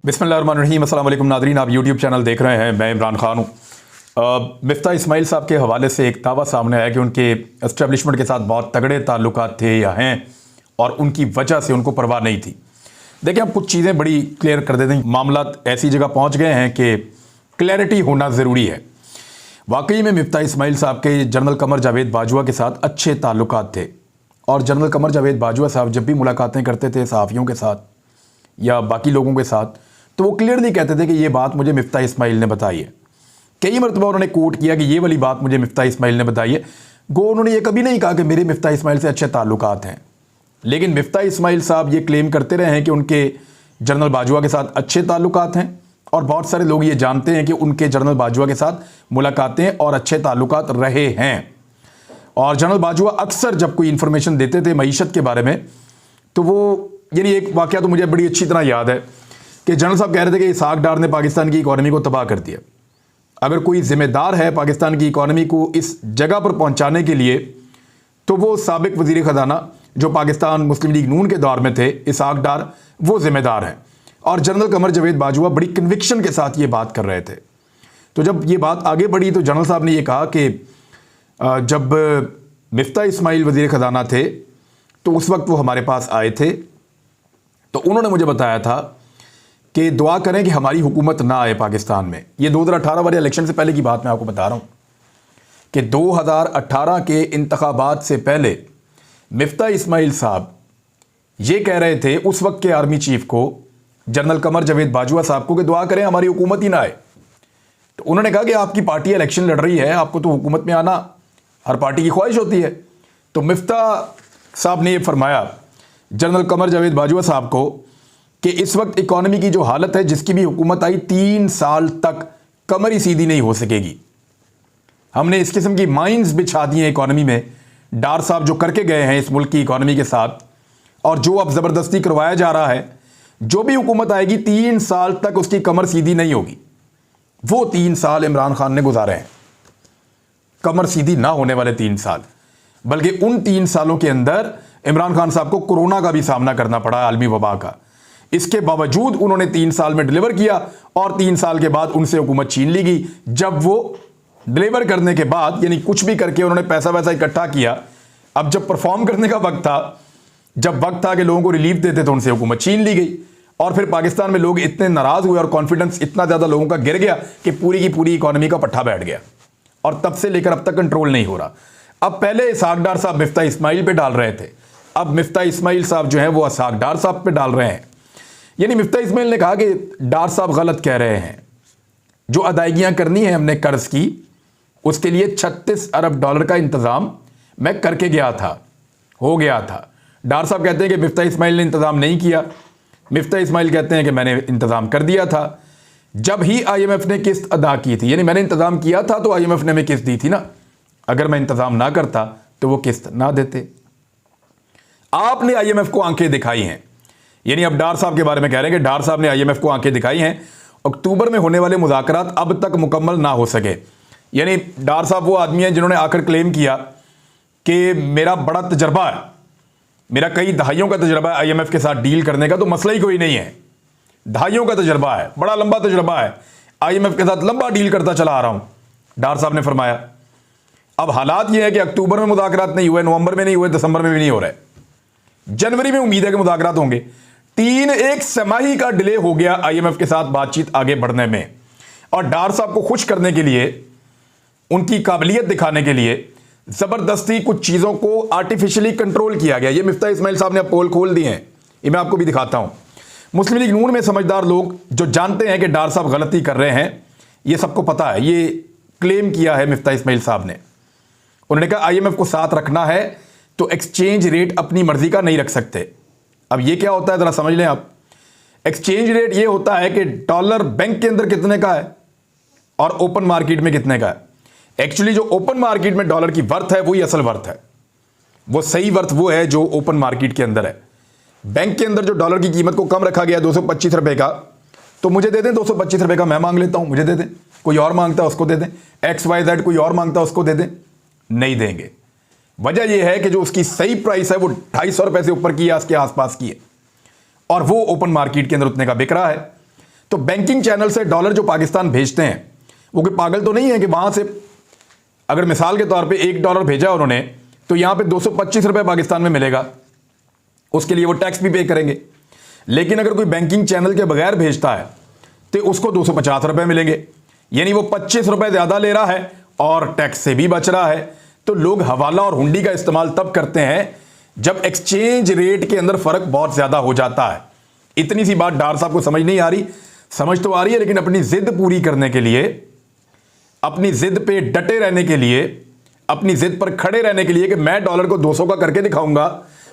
बिस्मिल्लाहिर्रहमानिर्रहीम। अस्सलाम वालेकुम नादरीन, आप यूट्यूब चैनल देख रहे हैं। मैं इमरान खान हूँ। मिफ्ता इस्माइल साहब के हवाले से एक दावा सामने आया कि उनके एस्टेब्लिशमेंट के साथ बहुत तगड़े ताल्लुकात थे या हैं और उनकी वजह से उनको परवाह नहीं थी। देखिए, हम कुछ चीज़ें बड़ी क्लियर कर देते हैं। मामला ऐसी जगह पहुँच गए हैं कि क्लैरिटी होना ज़रूरी है। वाकई में मिफ्ता इस्माइल साहब के जनरल कमर जावेद बाजवा के साथ अच्छे ताल्लुकात थे और जनरल कमर जावेद बाजवा साहब जब भी मुलाकातें करते थे सहाफ़ियों के साथ या बाकी लोगों के साथ, तो वो क्लियरली कहते थे कि ये बात मुझे मिफ्ता इस्माइल ने बताई है। कई मरतबा उन्होंने कोट किया कि ये वाली बात मुझे मिफ्ता इस्माइल ने बताई है। गो उन्होंने ये कभी नहीं कहा कि मेरे मिफ्ता इस्माइल से अच्छे ताल्लुकात हैं, लेकिन मिफ्ता इस्माइल साहब ये क्लेम करते रहे हैं कि उनके जनरल बाजवा के साथ अच्छे ताल्लुकात हैं और बहुत सारे लोग ये जानते हैं कि उनके जनरल बाजवा के साथ मुलाकातें और अच्छे ताल्लुकात रहे हैं। और जनरल बाजवा अक्सर जब कोई इन्फॉर्मेशन देते थे मईशत के बारे में, तो वो यानी एक वाक़या तो मुझे बड़ी अच्छी तरह याद है कि जनरल साहब कह रहे थे कि इसहाक डार ने पाकिस्तान की इकॉनमी को तबाह कर दिया। अगर कोई ज़िम्मेदार है पाकिस्तान की इकॉनमी को इस जगह पर पहुंचाने के लिए, तो वो साबिक वज़ीर ख़जाना जो पाकिस्तान मुस्लिम लीग नून के दौर में थे, इसहाक डार, वो ज़िम्मेदार हैं। और जनरल कमर जावेद बाजवा बड़ी कन्विक्शन के साथ ये बात कर रहे थे। तो जब ये बात आगे बढ़ी तो जनरल साहब ने ये कहा कि जब मिफ्ता इस्माइल वज़ीर ख़जाना थे तो उस वक्त वो हमारे पास आए थे, तो उन्होंने मुझे बताया था कि दुआ करें कि हमारी हुकूमत ना आए पाकिस्तान में। ये 2018 वाले इलेक्शन से पहले की बात मैं आपको बता रहा हूँ कि 2018 के इंतखाबात से पहले मिफ्ता इस्माइल साहब ये कह रहे थे उस वक्त के आर्मी चीफ को, जनरल कमर जावेद बाजवा साहब को, कि दुआ करें हमारी हुकूमत ही ना आए। तो उन्होंने कहा कि आपकी पार्टी इलेक्शन लड़ रही है, आपको तो हुकूमत में आना हर पार्टी की ख्वाहिश होती है। तो मिफ्ता साहब ने यह फरमाया जनरल कमर जावेद बाजवा साहब को कि इस वक्त इकॉनमी की जो हालत है, जिसकी भी हुकूमत आई 3 साल तक कमर ही सीधी नहीं हो सकेगी। हमने इस किस्म की माइंस बिछा दी हैं इकॉनमी में, डार साहब जो करके गए हैं इस मुल्क की इकॉनमी के साथ, और जो अब ज़बरदस्ती करवाया जा रहा है, जो भी हुकूमत आएगी 3 साल तक उसकी कमर सीधी नहीं होगी। वो 3 साल इमरान खान ने गुजारे हैं, कमर सीधी ना होने वाले 3 साल। बल्कि उन 3 सालों के अंदर इमरान खान साहब को कोरोना का भी सामना करना पड़ा, आलमी वबा का। इसके बावजूद उन्होंने 3 साल में डिलीवर किया और 3 साल के बाद उनसे हुकूमत छीन ली गई। जब वो डिलीवर करने के बाद, यानी कुछ भी करके उन्होंने पैसा वैसा इकट्ठा किया, अब जब परफॉर्म करने का वक्त था, जब वक्त था कि लोगों को रिलीफ देते, तो उनसे हुकूमत छीन ली गई। और फिर पाकिस्तान में लोग इतने नाराज हुए और कॉन्फिडेंस इतना ज़्यादा लोगों का गिर गया कि पूरी की पूरी इकॉनमी का पट्टा बैठ गया और तब से लेकर अब तक कंट्रोल नहीं हो रहा। अब पहले इसहाक डार साहब मिफ्ता इस्माइल पे डाल रहे थे, अब मिफ्ता इस्माइल साहब जो हैं वो इसहाक डार साहब पे डाल रहे हैं। यानी मिफ्ता इस्माइल ने कहा कि डार साहब गलत कह रहे हैं, जो अदायगियां करनी है हमने कर्ज की, उसके लिए 36 अरब डॉलर का इंतज़ाम मैं करके गया था, हो गया था। डार साहब कहते हैं कि मिफ्ता इस्माइल ने इंतज़ाम नहीं किया। मिफ्ता इस्माइल कहते हैं कि मैंने इंतज़ाम कर दिया था। जब ही IMF ने किस्त अदा की थी, यानी मैंने इंतज़ाम किया था तो IMF ने हमें किस्त दी थी ना। अगर मैं इंतज़ाम ना करता तो वो किस्त ना देते। आपने IMF को आंखें दिखाई हैं। यानी अब डार साहब के बारे में कह रहे हैं कि डार साहब ने IMF को आंखें दिखाई हैं। अक्टूबर में होने वाले मुज़ाकरात अब तक मुकम्मल ना हो सके। यानी डार साहब वो आदमी हैं जिन्होंने आकर क्लेम किया कि मेरा बड़ा तजर्बा है, मेरा कई दहाइयों का तजर्बा है IMF के साथ डील करने का, तो मसला ही कोई नहीं है। दहाइयों का तजर्बा है, बड़ा लंबा तजर्बा है, IMF के साथ लंबा डील करता चला आ रहा हूं, डार साहब ने फरमाया। अब हालात ये है कि अक्टूबर में मुज़ाकरात नहीं हुए, नवंबर में नहीं हुए, दिसंबर में भी नहीं हो रहे, जनवरी में उम्मीद है कि मुज़ाकरात होंगे। 1 तिमाही का डिले हो गया IMF के साथ बातचीत आगे बढ़ने में। और डार साहब को खुश करने के लिए, उनकी काबिलियत दिखाने के लिए ज़बरदस्ती कुछ चीज़ों को आर्टिफिशियली कंट्रोल किया गया। ये मिफ्ता इस्माइल साहब ने अब पोल खोल दिए हैं, ये मैं आपको भी दिखाता हूं। मुस्लिम लीग नून में समझदार लोग जो जानते हैं कि डार साहब गलती कर रहे हैं, ये सबको पता है। ये क्लेम किया है मिफ्ता इस्माइल साहब ने। उन्होंने कहा IMF को साथ रखना है तो एक्सचेंज रेट अपनी मर्जी का नहीं रख सकते। अब ये क्या होता है ज़रा समझ लें आप। एक्सचेंज रेट ये होता है कि डॉलर बैंक के अंदर कितने का है और ओपन मार्केट में कितने का है। एक्चुअली जो ओपन मार्केट में डॉलर की वर्थ है वही असल वर्थ है, वो सही वर्थ वो है जो ओपन मार्केट के अंदर है। बैंक के अंदर जो डॉलर की कीमत को कम रखा गया 225 रुपए का, तो मुझे दे दें 225 रुपए का, मैं मांग लेता हूं, मुझे दे दें। कोई और मांगता है उसको दे दें, XYZ कोई और मांगता है उसको दे दें, नहीं देंगे। वजह यह है कि जो उसकी सही प्राइस है वो 250 रुपए से ऊपर की या उसके आसपास की है और वो ओपन मार्केट के अंदर उतने का बिक रहा है। तो बैंकिंग चैनल से डॉलर जो पाकिस्तान भेजते हैं, वो कोई पागल तो नहीं है कि वहां से अगर मिसाल के तौर पे $1 भेजा उन्होंने, तो यहां पे 225 रुपए पाकिस्तान में मिलेगा, उसके लिए वो टैक्स भी पे करेंगे। लेकिन अगर कोई बैंकिंग चैनल के बगैर भेजता है तो उसको 250 रुपए मिलेंगे, यानी वो 25 रुपए ज्यादा ले रहा है और टैक्स से भी बच रहा है। तो लोग हवाला और हुंडी का इस्तेमाल तब करते हैं जब एक्सचेंज रेट के अंदर फर्क बहुत ज्यादा हो जाता है। इतनी सी बात डार साहब को समझ नहीं आ रही, समझ तो आ रही है, लेकिन अपनी जिद पूरी करने के लिए, अपनी जिद पे डटे रहने के लिए, अपनी जिद पर खड़े रहने के लिए कि मैं डॉलर को 200 का करके दिखाऊंगा,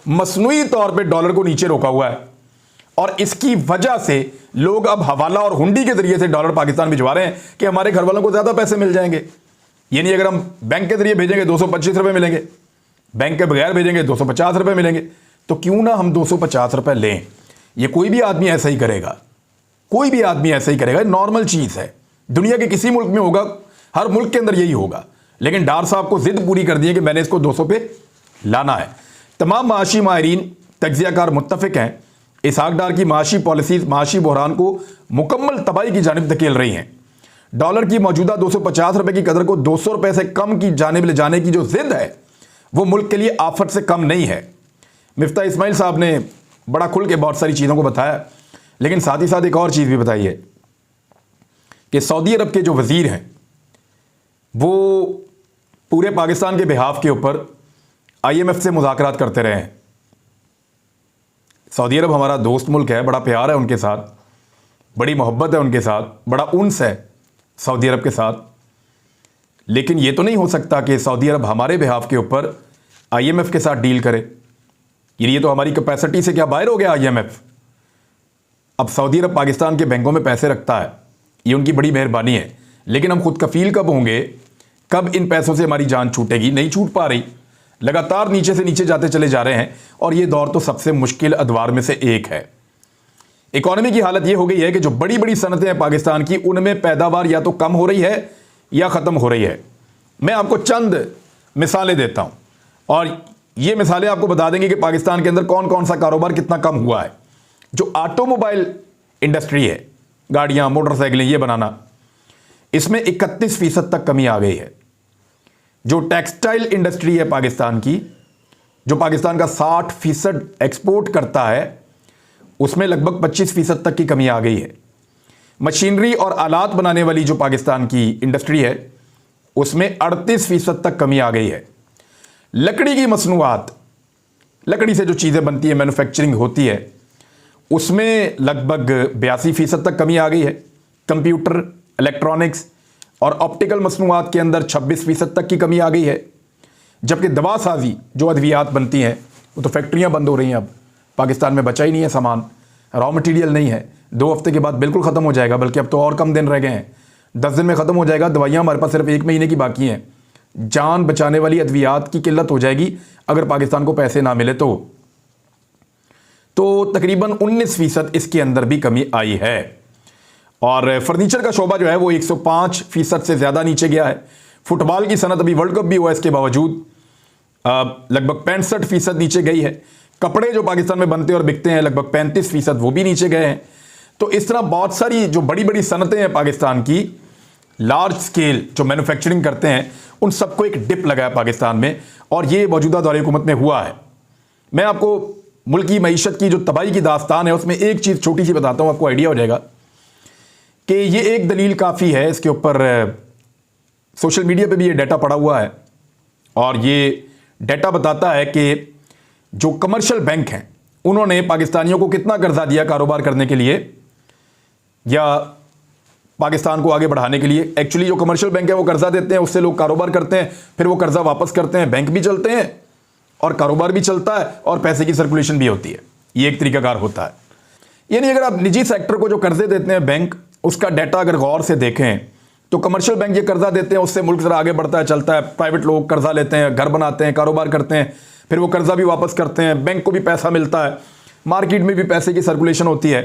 मसनूई तौर पे डॉलर को नीचे रोका हुआ है। और इसकी वजह से लोग अब हवाला और हुंडी के जरिए से डॉलर पाकिस्तान भिजवा रहे हैं कि हमारे घर वालों को ज्यादा पैसे मिल जाएंगे। यानी अगर हम बैंक के जरिए भेजेंगे 225 रुपए मिलेंगे, बैंक के बगैर भेजेंगे 250 रुपए मिलेंगे। तो क्यों ना हम 250 रुपए लें। ये कोई भी आदमी ऐसा ही करेगा, कोई भी आदमी ऐसा ही करेगा, नॉर्मल चीज है, दुनिया के किसी मुल्क में होगा, हर मुल्क के अंदर यही होगा। लेकिन डार साहब को जिद पूरी कर दी है कि मैंने इसको 200 पे लाना है। तमाम माशी माहिरीन तज्जियाकार मुत्तफिक हैं, इसहाक डार की माशी पॉलिसीज माशी बहरान को मुकम्मल तबाही की जानिब धकेल रही हैं। डॉलर की मौजूदा 250 रुपए की कदर को 200 रुपए से कम की जानिब ले जाने की जो जिद है वो मुल्क के लिए आफत से कम नहीं है। मिफ्ता इस्माइल साहब ने बड़ा खुल के बहुत सारी चीज़ों को बताया, लेकिन साथ ही साथ एक और चीज़ भी बताई है कि सऊदी अरब के जो वज़ीर हैं वो पूरे पाकिस्तान के बिहाफ के ऊपर IMF से मुज़ाकरात करते रहे हैं। सऊदी अरब हमारा दोस्त मुल्क है, बड़ा प्यार है उनके साथ, बड़ी मोहब्बत है उनके साथ, बड़ा उन्स है सऊदी अरब के साथ। लेकिन ये तो नहीं हो सकता कि सऊदी अरब हमारे बिहाफ के ऊपर IMF के साथ डील करे। ये तो हमारी कैपेसिटी से क्या बाहर हो गया IMF। अब सऊदी अरब पाकिस्तान के बैंकों में पैसे रखता है, ये उनकी बड़ी मेहरबानी है, लेकिन हम खुद कफील कब होंगे, कब इन पैसों से हमारी जान छूटेगी। नहीं छूट पा रही, लगातार नीचे से नीचे जाते चले जा रहे हैं। और ये दौर तो सबसे मुश्किल अदवार में से एक है। इकोनॉमी की हालत ये हो गई है कि जो बड़ी बड़ी सनतें हैं पाकिस्तान की, उनमें पैदावार या तो कम हो रही है या ख़त्म हो रही है। मैं आपको चंद मिसालें देता हूँ और ये मिसालें आपको बता देंगे कि पाकिस्तान के अंदर कौन कौन सा कारोबार कितना कम हुआ है। जो ऑटोमोबाइल इंडस्ट्री है, गाड़ियाँ मोटरसाइकिलें ये बनाना, इसमें 31% तक कमी आ गई है। जो टेक्सटाइल इंडस्ट्री है पाकिस्तान की, जो पाकिस्तान का 60% एक्सपोर्ट करता है, उसमें लगभग 25% तक की कमी आ गई है। मशीनरी और आलात बनाने वाली जो पाकिस्तान की इंडस्ट्री है, उसमें 38% तक कमी आ गई है। लकड़ी की मसनूआत, लकड़ी से जो चीज़ें बनती है, मैन्युफैक्चरिंग होती है, उसमें लगभग 82% तक कमी आ गई है। कंप्यूटर, इलेक्ट्रॉनिक्स और ऑप्टिकल मसनूआत के अंदर 26% तक की कमी आ गई है। जबकि दवा साजी जो अद्वियात बनती हैं, वो तो फैक्ट्रियां बंद हो रही हैं। अब पाकिस्तान में बचा ही नहीं है सामान, रॉ मटेरियल नहीं है। 2 हफ्ते के बाद बिल्कुल ख़त्म हो जाएगा, बल्कि अब तो और कम दिन रह गए हैं, 10 दिन में ख़त्म हो जाएगा। दवाइयाँ हमारे पास सिर्फ 1 महीने की बाकी हैं। जान बचाने वाली अद्वियात की किल्लत हो जाएगी अगर पाकिस्तान को पैसे ना मिले तो तकरीबन 19% इसके अंदर भी कमी आई है। और फर्नीचर का शोबा जो है वो 105% से ज़्यादा नीचे गया है। फुटबॉल की सनत, अभी वर्ल्ड कप भी हुआ, इसके बावजूद लगभग 65% नीचे गई है। कपड़े जो पाकिस्तान में बनते और बिकते हैं लगभग 35%, वो भी नीचे गए हैं। तो इस तरह बहुत सारी जो बड़ी बड़ी सनतें हैं पाकिस्तान की, लार्ज स्केल जो मैन्युफैक्चरिंग करते हैं, उन सबको एक डिप लगा है पाकिस्तान में, और ये मौजूदा दौर हुकूमत में हुआ है। मैं आपको मुल्क की मईशत की जो तबाही की दास्तान है उसमें एक चीज़ छोटी सी बताता हूँ, आपको आइडिया हो जाएगा कि ये एक दलील काफ़ी है। इसके ऊपर सोशल मीडिया पे भी ये डाटा पड़ा हुआ है, और ये डाटा बताता है कि जो कमर्शियल बैंक हैं उन्होंने पाकिस्तानियों को कितना कर्जा दिया कारोबार करने के लिए या पाकिस्तान को आगे बढ़ाने के लिए। एक्चुअली जो कमर्शियल बैंक है वो कर्जा देते हैं, उससे लोग कारोबार करते हैं, फिर वो कर्जा वापस करते हैं, बैंक भी चलते हैं और कारोबार भी चलता है और पैसे की सर्कुलेशन भी होती है। ये एक तरीकाकार होता है। यानी अगर आप निजी सेक्टर को जो कर्जे देते हैं बैंक, उसका डाटा अगर गौर से देखें तो कमर्शियल बैंक ये कर्जा देते हैं, उससे मुल्क जरा आगे बढ़ता है, चलता है। प्राइवेट लोग कर्जा लेते हैं, घर बनाते हैं, कारोबार करते हैं, फिर वो कर्जा भी वापस करते हैं, बैंक को भी पैसा मिलता है, मार्केट में भी पैसे की सर्कुलेशन होती है।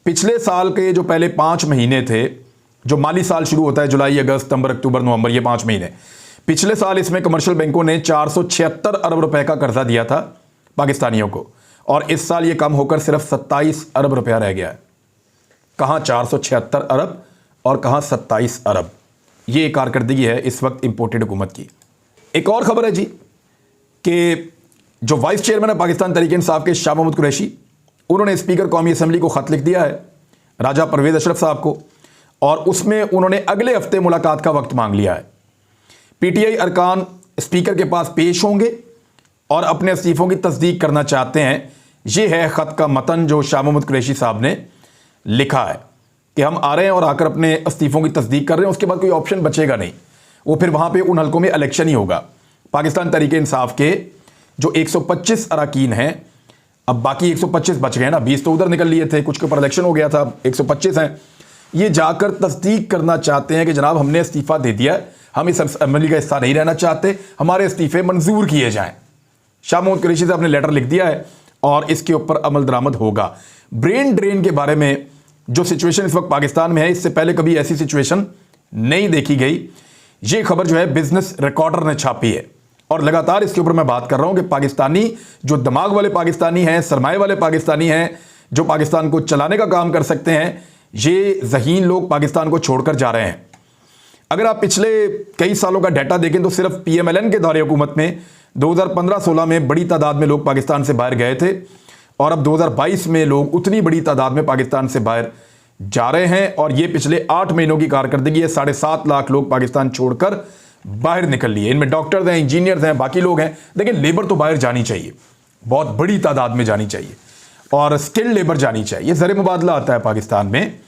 पिछले साल के जो पहले 5 महीने थे, जो माली साल शुरू होता है जुलाई, अगस्त, सितंबर, अक्टूबर, नवंबर, ये 5 महीने, पिछले साल इसमें कमर्शियल बैंकों ने 476 अरब रुपए का कर्जा दिया था पाकिस्तानियों को, और इस साल ये कम होकर सिर्फ 27 अरब रुपया रह गया है। कहाँ 476 अरब और कहाँ 27 अरब। ये कारकर्दगी है इस वक्त इंपोर्टेड हुकूमत की। एक और खबर है जी कि जो वाइस चेयरमैन है पाकिस्तान तहरीक-ए-इंसाफ के शाह महमूद कुरैशी, उन्होंने स्पीकर कौमी असम्बली को ख़त लिख दिया है राजा परवेज़ अशरफ साहब को, और उसमें उन्होंने अगले हफ्ते मुलाकात का वक्त मांग लिया है। पीटीआई अरकान स्पीकर के पास पेश होंगे और अपने इस्तीफ़ों की तस्दीक करना चाहते हैं। ये है ख़त का मतन जो शाह महमूद कुरैशी साहब ने लिखा है कि हम आ रहे हैं और आकर अपने इस्तीफ़ों की तस्दीक कर रहे हैं, उसके बाद कोई ऑप्शन बचेगा नहीं, वो फिर वहाँ पे उन हलकों में इलेक्शन ही होगा। पाकिस्तान तहरीक-ए-इंसाफ के जो 125 अरकान हैं, अब बाकी 125 बच गए ना, 20 तो उधर निकल लिए थे, कुछ के ऊपर इलेक्शन हो गया था, 125 हैं। ये जाकर तस्दीक करना चाहते हैं कि जनाब हमने इस्तीफ़ा दे दिया है, हम इस असेंबली का हिस्सा नहीं रहना चाहते, हमारे इस्तीफ़े मंजूर किए जाएँ। शाह महमूद कुरैशी साहब ने लेटर लिख दिया है और इसके ऊपर अमल दरामद होगा। ब्रेन ड्रेन के बारे में जो सिचुएशन इस वक्त पाकिस्तान में है, इससे पहले कभी ऐसी सिचुएशन नहीं देखी गई। ये खबर जो है बिजनेस रिकॉर्डर ने छापी है और लगातार इसके ऊपर मैं बात कर रहा हूं कि पाकिस्तानी जो दिमाग वाले पाकिस्तानी हैं, सरमाए वाले पाकिस्तानी हैं, जो पाकिस्तान को चलाने का काम कर सकते हैं, ये ज़हीन लोग पाकिस्तान को छोड़कर जा रहे हैं। अगर आप पिछले कई सालों का डाटा देखें तो सिर्फ PMLN के दौरे हुकूमत में 2015-16 में बड़ी तादाद में लोग पाकिस्तान से बाहर गए थे, और अब 2022 में लोग उतनी बड़ी तादाद में पाकिस्तान से बाहर जा रहे हैं। और ये पिछले 8 महीनों की कारकर्दगी है। 7.5 लाख लोग पाकिस्तान छोड़कर बाहर निकल लिए। इनमें डॉक्टर्स हैं, इंजीनियर्स हैं, बाकी लोग हैं। लेकिन लेबर तो बाहर जानी चाहिए, बहुत बड़ी तादाद में जानी चाहिए, और स्किल्ड लेबर जानी चाहिए। ज़र मुबादला आता है पाकिस्तान में,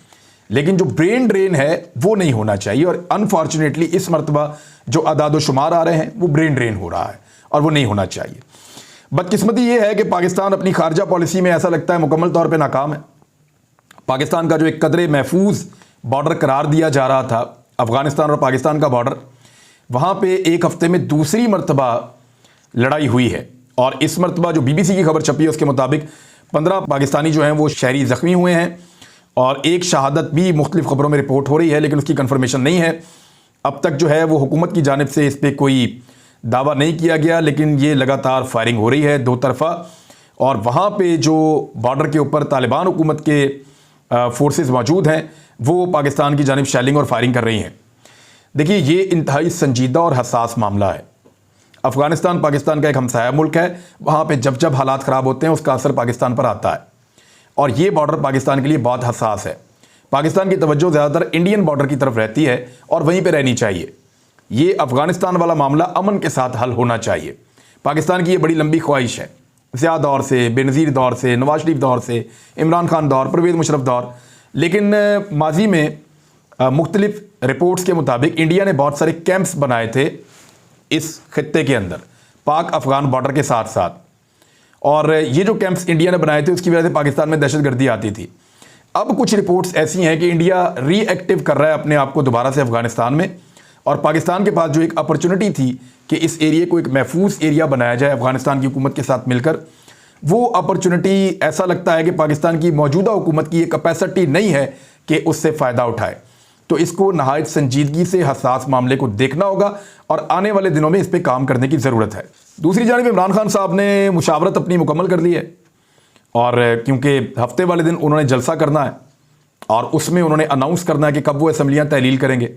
लेकिन जो ब्रेन ड्रेन है वो नहीं होना चाहिए। और अनफॉर्चुनेटली इस मरतबा जो अदाद शुमार आ रहे हैं वो ब्रेन ड्रेन हो रहा है, और वो नहीं होना चाहिए। बदकिस्मती ये है कि पाकिस्तान अपनी खारजा पॉलिसी में ऐसा लगता है मुकम्मल तौर पे नाकाम है। पाकिस्तान का जो एक कदरे महफूज बॉर्डर करार दिया जा रहा था, अफगानिस्तान और पाकिस्तान का बॉर्डर, वहाँ पे एक हफ्ते में दूसरी मरतबा लड़ाई हुई है। और इस मरतबा जो BBC की खबर छपी है उसके मुताबिक 15 पाकिस्तानी जो हैं वो शहरी ज़ख्मी हुए हैं, और एक शहादत भी मुख्तलिफ खबरों में रिपोर्ट हो रही है, लेकिन उसकी कन्फर्मेशन नहीं है। अब तक जो है वो हुकूमत की जानिब से इस पर कोई दावा नहीं किया गया, लेकिन ये लगातार फायरिंग हो रही है दो तरफा। और वहाँ पे जो बॉर्डर के ऊपर तालिबान हुकूमत के फोर्सेस मौजूद हैं, वो पाकिस्तान की जानिब शेलिंग और फायरिंग कर रही हैं। देखिए, ये इंतहाई संजीदा और हसास मामला है। अफ़गानिस्तान पाकिस्तान का एक हमसाया मुल्क है, वहाँ पे जब जब हालात ख़राब होते हैं उसका असर पाकिस्तान पर आता है, और ये बॉर्डर पाकिस्तान के लिए बहुत हसास है। पाकिस्तान की तवज्जो ज़्यादातर इंडियन बॉर्डर की तरफ रहती है, और वहीं पर रहनी चाहिए। ये अफ़गानिस्तान वाला मामला अमन के साथ हल होना चाहिए। पाकिस्तान की ये बड़ी लंबी ख्वाहिश है, ज़िया दौर से, बेनज़ीर दौर से, नवाज शरीफ दौर से, इमरान खान दौर, परवेज़ मुशर्रफ दौर। लेकिन माजी में मुख्तलिफ रिपोर्ट्स के मुताबिक इंडिया ने बहुत सारे कैंप्स बनाए थे इस खित्ते के अंदर, पाक अफ़गान बॉर्डर के साथ साथ, और ये जो कैंप्स इंडिया ने बनाए थे उसकी वजह से पाकिस्तान में दहशतगर्दी आती थी। अब कुछ रिपोर्ट्स ऐसी हैं कि इंडिया रीएक्टिव कर रहा है अपने आप को दोबारा से अफ़गानिस्तान में, और पाकिस्तान के पास जो एक अपॉर्चुनिटी थी कि इस एरिया को एक महफूज एरिया बनाया जाए अफ़गानिस्तान की हुकूमत के साथ मिलकर, वो अपॉर्चुनिटी ऐसा लगता है कि पाकिस्तान की मौजूदा हुकूमत की ये कैपेसिटी नहीं है कि उससे फ़ायदा उठाए। तो इसको नहायत संजीदगी से हसास मामले को देखना होगा, और आने वाले दिनों में इस पर काम करने की ज़रूरत है। दूसरी जानिब इमरान खान साहब ने मुशावरत अपनी मुकम्मल कर ली है, और क्योंकि हफ्ते वाले दिन उन्होंने जलसा करना है, और उसमें उन्होंने अनाउंस करना है कि कब वो असम्बलियाँ तहलील करेंगे,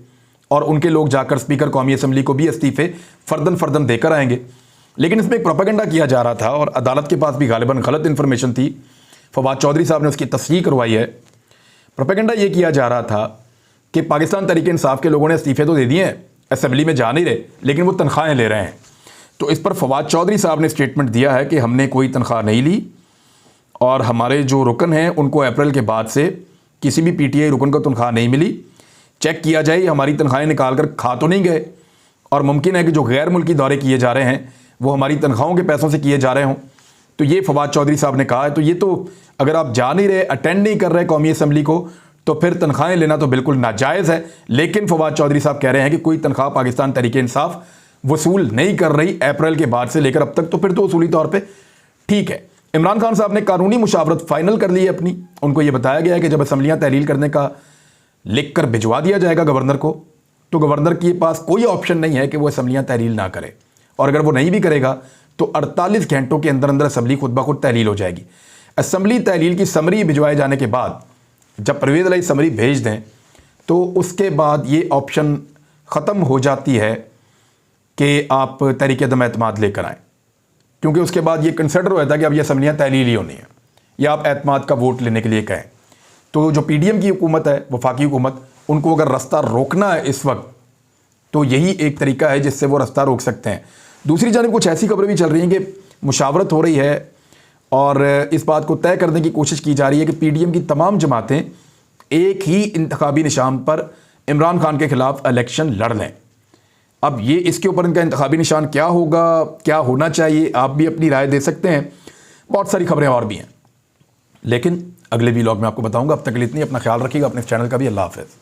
और उनके लोग जाकर स्पीकर कौमी असम्बली को भी इस्तीफ़े फ़र्दन देकर आएंगे। लेकिन इसमें एक प्रोपेगेंडा किया जा रहा था, और अदालत के पास भी गालिबन गलत इन्फॉर्मेशन थी। फवाद चौधरी साहब ने उसकी तस्दीक करवाई है। प्रोपेगेंडा ये किया जा रहा था कि पाकिस्तान तहरीक-ए-इंसाफ के लोगों ने इस्तीफ़े तो दे दिए हैं, असम्बली में जा नहीं रहे, लेकिन वो तनख्वाहें ले रहे हैं। तो इस पर फवाद चौधरी साहब ने स्टेटमेंट दिया है कि हमने कोई तनख्वाह नहीं ली, और हमारे जो रुकन हैं उनको अप्रैल के बाद से किसी भी PTI रुकन को तनख्वाह नहीं मिली। चेक किया जाए, हमारी तनख्वाहें निकाल कर खा तो नहीं गए, और मुमकिन है कि जो गैर मुल्की दौरे किए जा रहे हैं वो हमारी तनख्वाहों के पैसों से किए जा रहे हों। तो ये फवाद चौधरी साहब ने कहा है। तो ये तो अगर आप जा नहीं रहे, अटेंड नहीं कर रहे कौमी असम्बली को, तो फिर तनख्वाहें लेना तो बिल्कुल नाजायज़ है। लेकिन फवाद चौधरी साहब कह रहे हैं कि कोई तनख्वाह पाकिस्तान तहरीक-ए-इंसाफ वसूल नहीं कर रही अप्रैल के बाद से लेकर अब तक, तो फिर तो उसूली तौर पर ठीक है। इमरान खान साहब ने कानूनी मुशावरत फाइनल कर ली है अपनी। उनको ये बताया गया है कि जब असम्बलियाँ तहलील करने का लिख कर भिजवा दिया जाएगा गवर्नर को, तो गवर्नर के पास कोई ऑप्शन नहीं है कि वो असम्बलियाँ तहलील ना करे, और अगर वो नहीं भी करेगा तो 48 घंटों के अंदर अंदर असम्बली खुद ब खुद तहलील हो जाएगी। असम्बली तहलील की समरी भिजवाए जाने के बाद जब परवेज़ इलाही समरी भेज दें तो उसके बाद ये ऑप्शन ख़त्म हो जाती है कि आप तहरीक अदम एतमाद लेकर आएँ, क्योंकि उसके बाद ये कंसिडर हो जाता है कि अब ये असम्बलियाँ तहलीली होनी है या आप एतमाद का वोट लेने के लिए कहें। तो जो PDM की हुकूमत है, वफाकी हुकूमत, उनको अगर रास्ता रोकना है इस वक्त तो यही एक तरीका है जिससे वो रास्ता रोक सकते हैं। दूसरी जानिब कुछ ऐसी खबरें भी चल रही हैं कि मुशावरत हो रही है और इस बात को तय करने की कोशिश की जा रही है कि PDM की तमाम जमातें एक ही इंतखाबी निशान पर इमरान खान के खिलाफ इलेक्शन लड़ लें। अब ये इसके ऊपर इनका इंतखाबी निशान क्या होगा, क्या होना चाहिए, आप भी अपनी राय दे सकते हैं। बहुत सारी खबरें और भी हैं, लेकिन अगले व्लॉग में आपको बताऊंगा। अब तक के लिए इतनी, अपना ख्याल रखिएगा, अपने चैनल का भी। अल्लाह हाफ़िज़।